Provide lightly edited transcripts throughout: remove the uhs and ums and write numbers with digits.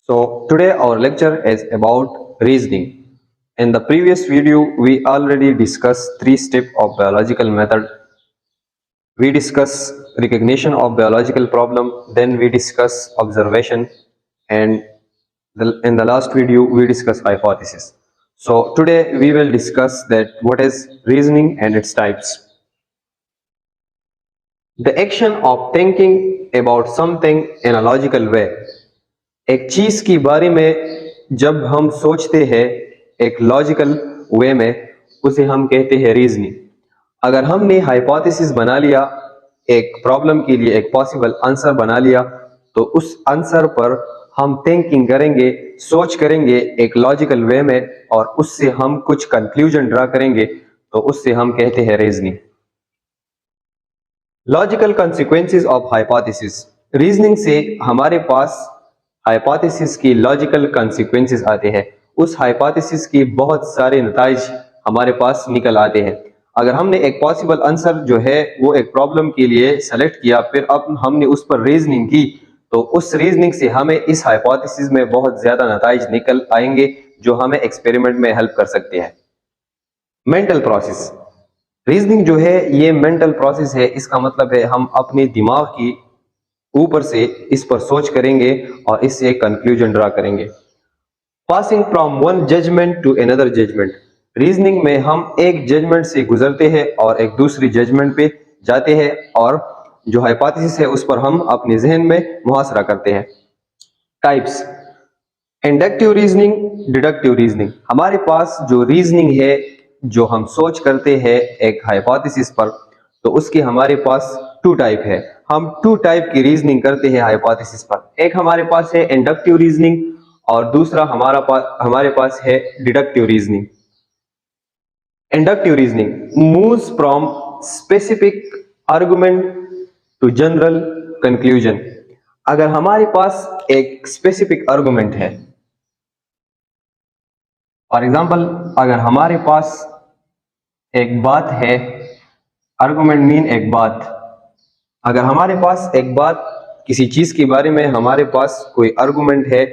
So today our lecture is about reasoning. In the previous video, we already discussed three steps of biological method. We discuss recognition of biological problem, then we discuss observation, and in the last video we discuss hypothesis. So today we will discuss that what is reasoning and its types. The action of thinking about something in a logical way. एक चीज के बारे में जब हम सोचते हैं एक लॉजिकल वे में, उसे हम कहते हैं रीजनिंग। अगर हमने हाइपोथेसिस बना लिया, एक प्रॉब्लम के लिए एक पॉसिबल आंसर बना लिया, तो उस आंसर पर हम थिंकिंग करेंगे, सोच करेंगे एक लॉजिकल वे में, और उससे हम कुछ कंक्लूजन ड्रा करेंगे, तो उससे हम कहते हैं reasoning. Logical consequences of hypothesis. Reasoning से हमारे पास हाइपोथेसिस की लॉजिकल कॉन्सिक्वेंसेस आते हैं। उस हाइपोथेसिस की बहुत सारे नताइज हमारे पास निकल आते हैं। अगर हमने एक पॉसिबल आंसर जो है वो एक प्रॉब्लम के लिए सेलेक्ट किया, फिर अब हमने उस पर रीजनिंग की, तो उस रीजनिंग से हमें इस हाइपोथेसिस में बहुत ज्यादा नताइज निकल आएंगे जो हमें एक्सपेरिमेंट में हेल्प कर सकते हैं। Mental process. रीजनिंग जो है ये मेंटल प्रोसेस है। इसका मतलब है हम अपने दिमाग की ऊपर से इस पर सोच करेंगे और इससे एक कंक्लूजन ड्रा करेंगे। Passing from one judgement to another judgement. Reasoning में हम एक जजमेंट से गुजरते हैं और एक दूसरी जजमेंट पे जाते हैं, और जो हाइपोथेसिस है उस पर हम अपने जहन में मुहासरा करते हैं। Types. Inductive reasoning, deductive reasoning. हमारे पास जो रीजनिंग है, जो हम सोच करते हैं एक हाइपोथेसिस पर, तो उसके हमारे पास टू टाइप है। हम टू टाइप की रीजनिंग करते हैं हाइपोथेसिस पर। एक हमारे पास है इंडक्टिव रीजनिंग और दूसरा हमारे पास है deductive reasoning. Inductive reasoning moves from specific argument to general conclusion. अगर हमारे पास एक स्पेसिफिक आर्गुमेंट है, फॉर एग्जाम्पल अगर हमारे पास एक बात है, आर्गुमेंट मीन एक बात। अगर हमारे पास एक बात, किसी चीज के बारे में हमारे पास कोई आर्गुमेंट है,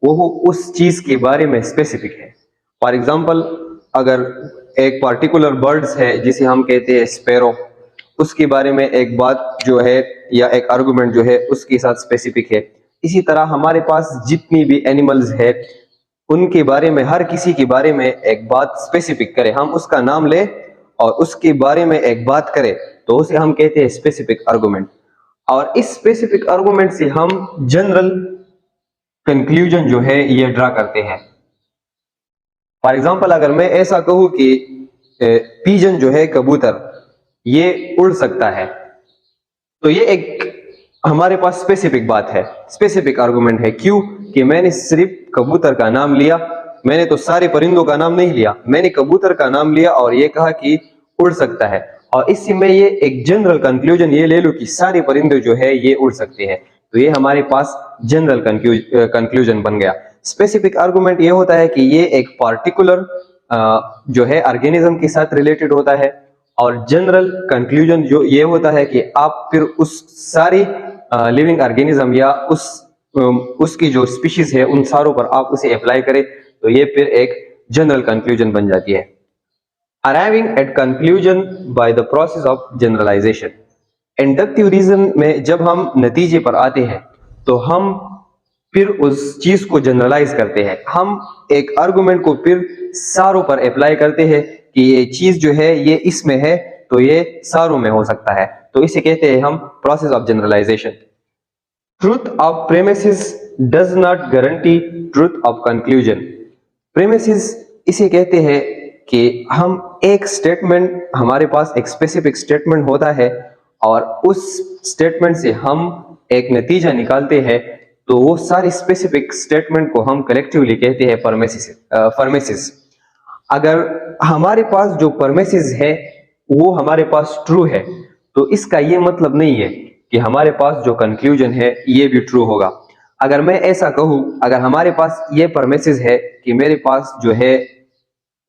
वो उस चीज के बारे में स्पेसिफिक है। फॉर एग्जाम्पल अगर एक पार्टिकुलर बर्ड्स है जिसे हम कहते हैं स्पैरो, उसके बारे में एक बात जो है या एक आर्गुमेंट जो है उसके साथ स्पेसिफिक है। इसी तरह हमारे पास जितनी भी एनिमल्स है उनके बारे में, हर किसी के बारे में एक बात स्पेसिफिक करें, हम उसका नाम लें और उसके बारे में एक बात करें, तो उसे हम कहते हैं स्पेसिफिक आर्गुमेंट। और इस स्पेसिफिक आर्गुमेंट से हम जनरल कंक्लूजन जो है ये ड्रा करते हैं। फॉर एग्जांपल अगर मैं ऐसा कहूं कि पीजन जो है कबूतर, ये उड़ सकता है, तो ये एक हमारे पास स्पेसिफिक बात है, स्पेसिफिक आर्गुमेंट है। क्यों? कि मैंने सिर्फ कबूतर का नाम लिया, मैंने तो सारे परिंदों का नाम नहीं लिया, मैंने कबूतर का नाम लिया और ये कहा कि उड़ सकता है, और इससे मैं ये एक जनरल कंक्लूजन ये ले लूं कि सारे परिंदे जो है ये उड़ सकते हैं, तो ये हमारे पास जनरल कंक्लूजन बन गया। स्पेसिफिक आर्गुमेंट ये होता है कि ये एक पार्टिकुलर जो है ऑर्गेनिज्म के साथ रिलेटेड होता है, और जनरल कंक्लूजन जो ये होता है कि आप फिर उस सारी लिविंग ऑर्गेनिज्म या उसकी जो स्पीशीज है उन सारों पर आप उसे अप्लाई करें, तो ये फिर एक जनरल कंक्लूजन बन जाती है। Arriving at conclusion by the process of generalization. Inductive reason में जब हम नतीजे पर आते हैं तो हम फिर उस चीज को जनरलाइज करते हैं, हम एक आर्गुमेंट को फिर सारों पर अप्लाई करते हैं कि ये चीज जो है ये इसमें है तो ये सारों में हो सकता है, तो इसे कहते हैं हम process of generalisation. Truth of premises does not guarantee truth of conclusion. Premises इसे कहते हैं कि हम एक स्टेटमेंट, हमारे पास एक स्पेसिफिक स्टेटमेंट होता है और उस स्टेटमेंट से हम एक नतीजा निकालते हैं, तो वो सारे स्पेसिफिक स्टेटमेंट को हम कलेक्टिवली कहते हैं परमेसिस। अगर हमारे पास जो परमेसिस है वो हमारे पास ट्रू है, तो इसका ये मतलब नहीं है कि हमारे पास जो कंक्लूजन है ये भी ट्रू होगा। अगर मैं ऐसा कहूं, अगर हमारे पास ये परमेसिस है कि मेरे पास जो है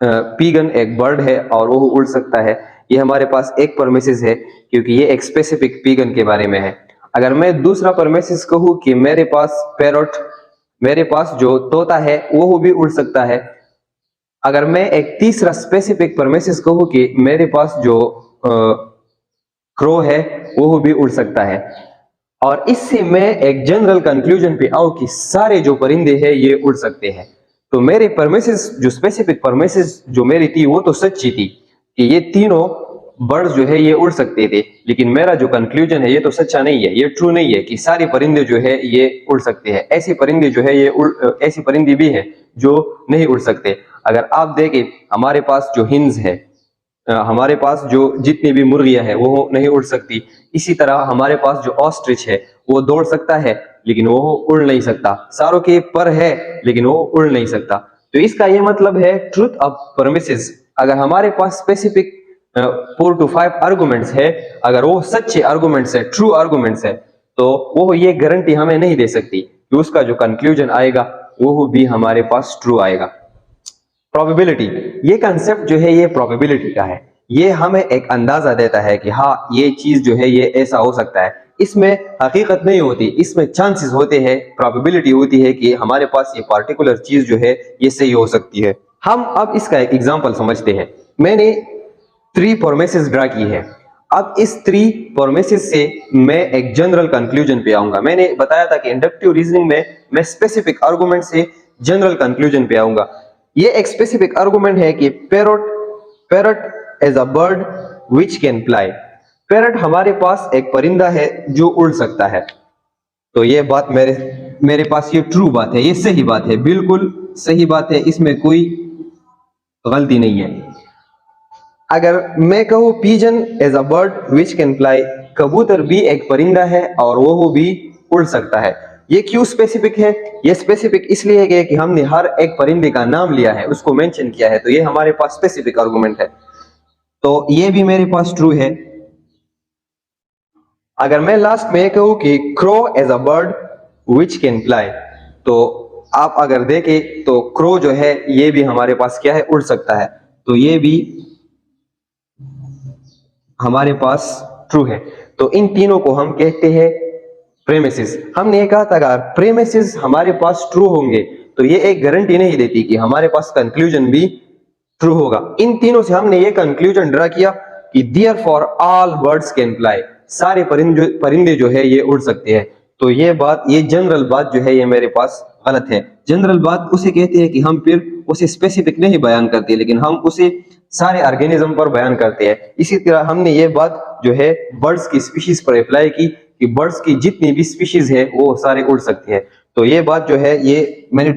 पीगन एक बर्ड है और वो उड़ सकता है, ये हमारे पास एक परमिसिस है क्योंकि ये एक स्पेसिफिक पीगन के बारे में है। अगर मैं दूसरा परमिसिस कहूँ कि मेरे पास पैरट मेरे पास जो तोता है वो भी उड़ सकता है। अगर मैं एक तीसरा स्पेसिफिक परमिसेस कहूँ कि मेरे पास जो क्रो है वो भी उड़ सकता है, और इससे मैं एक जनरल कंक्लूजन पे आऊं कि सारे जो परिंदे हैं ये उड़ सकते हैं। तो मेरे परमिसेस, जो स्पेसिफिक परमिसेस जो मेरी थी वो तो सच्ची थी कि ये तीनों बर्ड्स जो है ये उड़ सकते थे, लेकिन मेरा जो कंक्लूजन है ये तो सच्चा नहीं है, ये ट्रू नहीं है कि सारे परिंदे जो है ये उड़ सकते हैं। ऐसे परिंदे जो है ये ऐसी परिंदे भी है जो नहीं उड़ सकते। अगर आप देखें हमारे पास जो हिंस है, हमारे पास जो जितनी भी मुर्गियां हैं वो नहीं उड़ सकती। इसी तरह हमारे पास जो ऑस्ट्रिच है वो दौड़ सकता है लेकिन वो उड़ नहीं सकता। सारों के पर है लेकिन वो उड़ नहीं सकता। तो इसका ये मतलब है ट्रूथ ऑफ परमिसेस। अगर हमारे पास स्पेसिफिक 4 to 5 आर्गुमेंट्स है, अगर वो सच्चे आर्गुमेंट्स है, ट्रू आर्गुमेंट्स है, तो वो ये गारंटी हमें नहीं दे सकती कि उसका जो कंक्लूजन आएगा वो भी हमारे पास ट्रू आएगा। प्रोबेबिलिटी, ये कंसेप्ट जो है ये प्रोबेबिलिटी का है। ये हमें एक अंदाजा देता है कि हाँ ये चीज जो है ये ऐसा हो सकता है। इसमें हकीकत नहीं होती, इसमें चांसेस होते हैं, प्रोबेबिलिटी होती है कि हमारे पास ये पार्टिकुलर चीज जो है ये सही हो सकती है। हम अब इसका एक एग्जांपल समझते हैं। मैंने 3 प्रोमिसेस ड्रा की है। अब इस 3 प्रोमिसेस से मैं एक जनरल कंक्लूजन पे आऊंगा। मैंने बताया था कि इंडक्टिव रीजनिंग में मैं स्पेसिफिक आर्गुमेंट से जनरल कंक्लूजन पे आऊंगा। ये एक स्पेसिफिक आर्गुमेंट है कि parrot is a bird which can fly. Parrot हमारे पास एक परिंदा है जो उड़ सकता है। तो ये बात मेरे पास ये ट्रू बात है, ये सही बात है, बिल्कुल सही बात है, इसमें कोई गलती नहीं है। अगर मैं कहूँ pigeon is a bird which can fly, कबूतर भी एक परिंदा है और वो भी उड़ सकता है। ये क्यों स्पेसिफिक है? ये स्पेसिफिक इसलिए है कि हमने हर एक परिंदे का नाम लिया है, उसको मेंशन किया है, तो ये हमारे पास स्पेसिफिक आर्गुमेंट है। तो ये भी मेरे पास ट्रू है। अगर मैं लास्ट में कहूँ कि crow is a bird which can fly, तो आप अगर देखें तो क्रो जो है ये भी हमारे पास क्या है, उड़ सकता है। तो ये भी हमारे पास ट्रू है। तो इन तीनों को हम कहते हैं प्रेमिसेस। हमने ये कहा था अगर प्रेमिसेस हमारे पास ट्रू होंगे तो ये एक गारंटी नहीं देती कि हमारे पास कंक्लूजन भी ट्रू होगा। इन तीनों से हमने ये कंक्लूजन ड्रा किया कि therefore all birds can fly, सारे परिंदे जो है ये उड़ सकते हैं। तो ये बात, ये जनरल बात जो है ये मेरे पास गलत है। जनरल बात उसे कहते हैं कि हम फिर उसे स्पेसिफिक नहीं बयान करते, लेकिन हम उसे सारे ऑर्गेनिज्म पर बयान करते हैं। इसी तरह हमने ये बात जो है बर्ड्स की स्पीशीज पर अप्लाई की कि बर्ड्स की जितनी भी स्पीशीज है वो सारे उड़ सकते हैं। तो ये बात जो है ये मैंने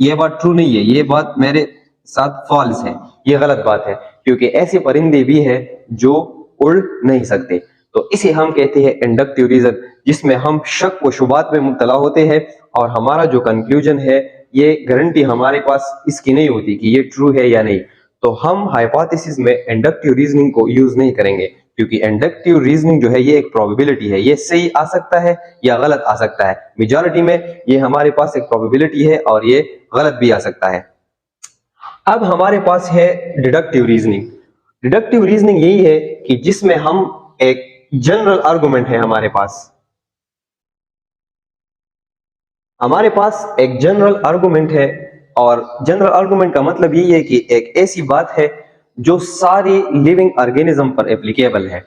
ये बात ट्रू नहीं है, ये बात मेरे साथ फॉल्स है, ये गलत बात है, क्योंकि ऐसे परिंदे भी है जो उड़ नहीं सकते। तो इसे हम कहते हैं इंडक्टिव रीजन, जिसमें हम शक व शुबात में मुब्तला होते हैं और हमारा जो कंक्लूजन है ये गारंटी हमारे पास इसकी नहीं होती कि ये ट्रू है या नहीं। तो हम हाइपोथेसिस में इंडक्टिव रीजनिंग को यूज नहीं करेंगे, क्योंकि इंडक्टिव रीजनिंग जो है ये एक प्रोबेबिलिटी है, ये सही आ सकता है या गलत आ सकता है। मेजॉरिटी में ये हमारे पास एक प्रोबेबिलिटी है और ये गलत भी आ सकता है। अब हमारे पास है डिडक्टिव रीजनिंग। डिडक्टिव रीजनिंग यही है कि जिसमें हम एक जनरल आर्गुमेंट है, हमारे पास एक जनरल आर्गुमेंट है, और जनरल आर्गुमेंट का मतलब यही है कि एक ऐसी बात है जो सारी लिविंग ऑर्गेनिज्म पर एप्लीकेबल है।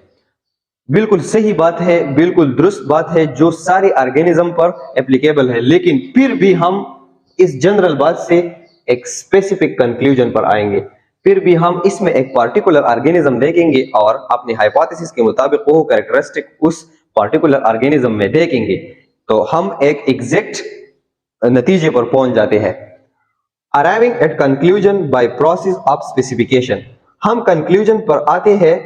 बिल्कुल सही बात है, बिल्कुल दुरुस्त बात है, जो सारी ऑर्गेनिज्म पर एप्लीकेबल है, लेकिन फिर भी हम इस जनरल बात से एक स्पेसिफिक कंक्लूजन पर आएंगे। फिर भी हम इसमें एक पार्टिकुलर ऑर्गेनिज्म देखेंगे और अपनी हाइपोथेसिस के मुताबिक वो कैरेक्टरिस्टिक उस पार्टिकुलर ऑर्गेनिज्म में देखेंगे, तो हम एक एग्जैक्ट नतीजे पर पहुंच जाते हैं। Arriving at conclusion by process of specification, हम कंक्लूजन पर आते हैं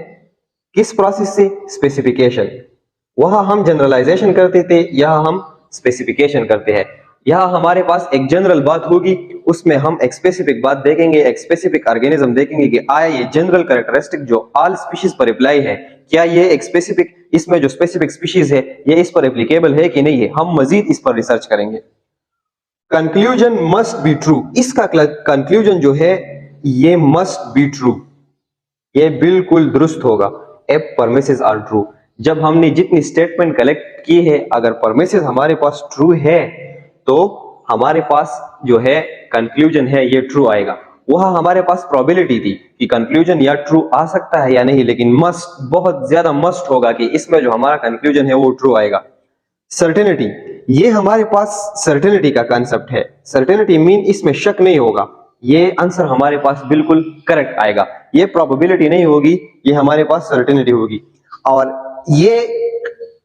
किस प्रोसेस से? स्पेसिफिकेशन। वहां हम जनरलाइजेशन करते थे, यहां हम स्पेसिफिकेशन करते हैं। यहां हमारे पास एक जनरल बात होगी, उसमें हम एक स्पेसिफिक बात देखेंगे, एक स्पेसिफिक ऑर्गेनिज्म देखेंगे कि आया ये जनरल कैरेक्टरिस्टिक जो ऑल स्पीशीज पर अप्लाई है, क्या ये एक स्पेसिफिक, इसमें जो स्पेसिफिक स्पीशीज है ये इस पर एप्लीकेबल है कि नहीं है। हम मजीद इस पर रिसर्च करेंगे। कंक्लूजन मस्ट बी ट्रू, इसका कंक्लूजन जो है ये मस्ट बी ट्रू, ये बिल्कुल दुरुस्त होगा। If premises are true. जब हमने जितनी स्टेटमेंट कलेक्ट की है, अगर परमिसेस हमारे पास ट्रू है तो हमारे पास जो है कंक्लूजन है ये ट्रू आएगा। वहां हमारे पास प्रोबेबिलिटी थी कि कंक्लूजन या ट्रू आ सकता है या नहीं, लेकिन मस्ट, बहुत ज्यादा मस्ट होगा कि इसमें जो हमारा कंक्लूजन है वो ट्रू आएगा। सर्टेनिटी, ये हमारे पास सर्टेनिटी का कंसेप्ट है। सर्टेनिटी मीन इसमें शक नहीं होगा, ये आंसर हमारे पास बिल्कुल करेक्ट आएगा। ये प्रोबेबिलिटी नहीं होगी, ये हमारे पास सर्टेनिटी होगी। और ये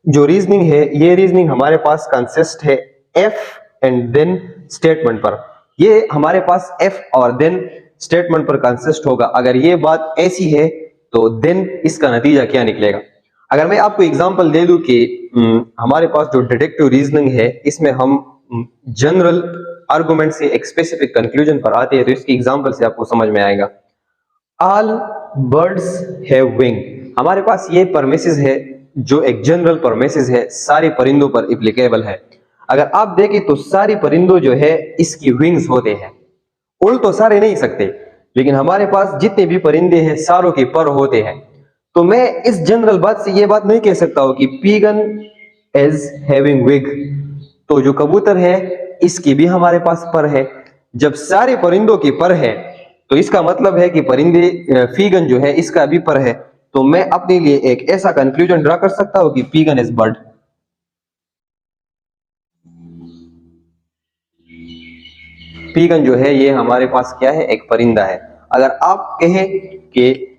जो रीजनिंग है, ये रीजनिंग हमारे पास कंसिस्ट है एफ एंड देन स्टेटमेंट पर। ये हमारे पास एफ और देन स्टेटमेंट पर कंसिस्ट होगा। अगर ये बात ऐसी है तो देन इसका नतीजा क्या निकलेगा। अगर मैं आपको एग्जांपल दे दूं कि हमारे पास जो डिडक्टिव रीजनिंग है, इसमें हम जनरल आर्गुमेंट से एक स्पेसिफिक कंक्लूजन पर आते हैं, तो इसकी एग्जांपल से आपको समझ में आएगा। ऑल बर्ड्स हैव विंग, हमारे पास ये परमिसेस है जो एक जनरल परमिसेस है, सारे परिंदों पर एप्लीकेबल है। अगर आप देखें तो सारे परिंदों जो है इसकी विंग्स होते हैं। उड़ तो सारे नहीं सकते, लेकिन हमारे पास जितने भी परिंदे हैं सारों के पर होते हैं। तो मैं इस जनरल बात से ये बात नहीं कह सकता हूं कि पीगन इज हैविंग विग, तो जो कबूतर है इसकी भी हमारे पास पर है। जब सारे परिंदों के पर है तो इसका मतलब है कि परिंदे पीगन जो है इसका भी पर है। तो मैं अपने लिए एक ऐसा कंक्लूजन ड्रा कर सकता हूं कि पीगन इज बर्ड। पीगन जो है ये हमारे पास क्या है, एक परिंदा है। अगर आप कहें कि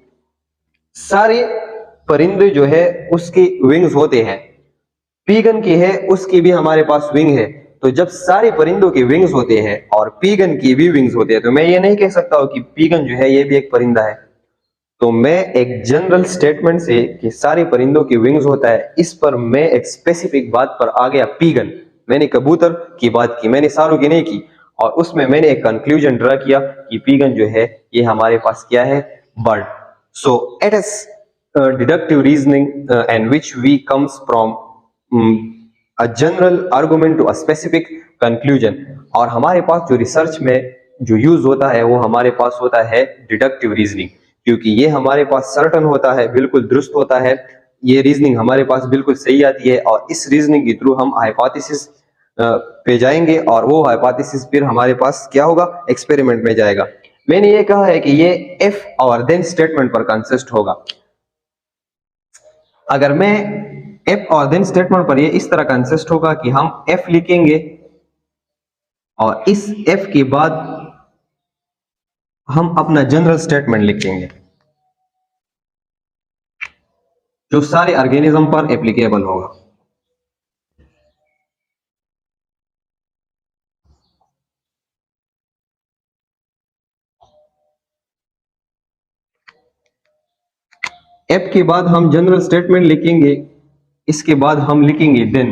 सारे परिंदे जो है उसकी विंग्स होते हैं, पीगन की है उसकी भी हमारे पास विंग है, तो जब सारे परिंदों की विंग्स होते हैं और पीगन की भी विंग्स होते हैं, तो मैं ये नहीं कह सकता हूं कि पीगन जो है ये भी एक परिंदा है। तो मैं एक जनरल स्टेटमेंट से कि सारे परिंदों की विंग्स होता है, इस पर मैं एक स्पेसिफिक बात पर आ गया, पीगन। मैंने कबूतर की बात की, मैंने सारों की नहीं की, और उसमें मैंने एक कंक्लूजन ड्रा किया कि पीगन जो है ये हमारे पास क्या है, bird. So it is deductive reasoning and which we comes from a general argument to a specific conclusion। और हमारे पास जो रिसर्च में जो यूज होता है वो हमारे पास होता है डिडक्टिव रीजनिंग, क्योंकि ये हमारे पास सर्टन होता है, बिल्कुल दुरुस्त होता है। ये रीजनिंग हमारे पास बिल्कुल सही आती है, और इस रीजनिंग के थ्रू हम हाइपोथेसिस पे जाएंगे, और वो हाइपोथेसिस फिर हमारे पास क्या होगा, एक्सपेरिमेंट में जाएगा। मैंने ये कहा है कि ये एफ और देन स्टेटमेंट पर कंसिस्ट होगा। अगर मैं एफ और देन स्टेटमेंट पर ये इस तरह कंसिस्ट होगा कि हम एफ लिखेंगे और इस एफ के बाद हम अपना जनरल स्टेटमेंट लिखेंगे जो सारे ऑर्गेनिज्म पर एप्लीकेबल होगा। एफ के बाद हम जनरल स्टेटमेंट लिखेंगे, इसके बाद हम लिखेंगे देन,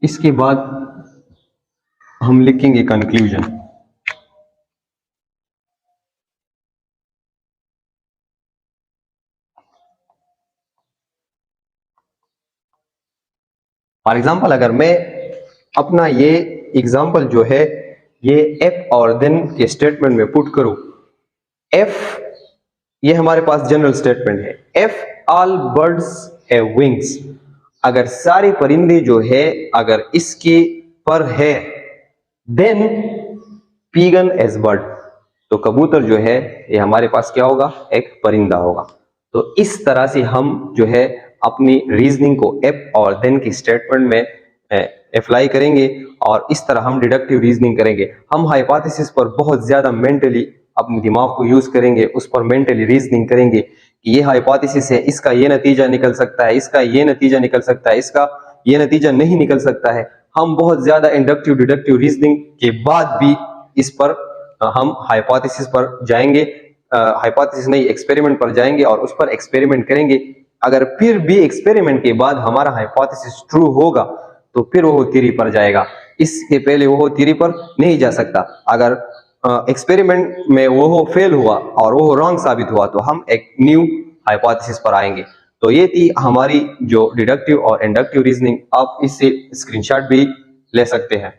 इसके बाद हम लिखेंगे कंक्लूजन। फॉर एग्जाम्पल अगर मैं अपना ये एग्जाम्पल जो है ये एफ और देन के स्टेटमेंट में पुट करूं, एफ ये हमारे पास जनरल स्टेटमेंट है, F all birds have wings. अगर सारे परिंदे जो है अगर इसके पर है, देन पीगन एज बर्ड, तो कबूतर जो है ये हमारे पास क्या होगा, एक परिंदा होगा। तो इस तरह से हम जो है अपनी रीजनिंग को एफ और देन की स्टेटमेंट में अप्लाई करेंगे, और इस तरह हम डिडक्टिव रीजनिंग करेंगे। हम हाइपोथेसिस पर बहुत ज्यादा मेंटली अपने दिमाग को यूज करेंगे, उस पर मेंटली रीजनिंग करेंगे कि ये हाइपोथेसिस है, इसका ये नतीजा निकल सकता है, इसका ये नतीजा निकल सकता है, इसका ये नतीजा नहीं निकल सकता है। हम बहुत ज्यादा इंडक्टिव डिडक्टिव रीजनिंग के बाद भी इस पर हम हाइपोथेसिस पर जाएंगे, हाइपोथेसिस नहीं एक्सपेरिमेंट पर जाएंगे और उस पर एक्सपेरिमेंट करेंगे। अगर फिर भी एक्सपेरिमेंट के बाद हमारा हाइपोथेसिस ट्रू होगा तो फिर वो थ्योरी पर जाएगा, इसके पहले वो थ्योरी पर नहीं जा सकता। अगर एक्सपेरिमेंट में वो फेल हुआ और वो रॉन्ग साबित हुआ तो हम एक न्यू हाइपोथेसिस पर आएंगे। तो ये थी हमारी जो डिडक्टिव और इंडक्टिव रीजनिंग। आप इससे स्क्रीनशॉट भी ले सकते हैं।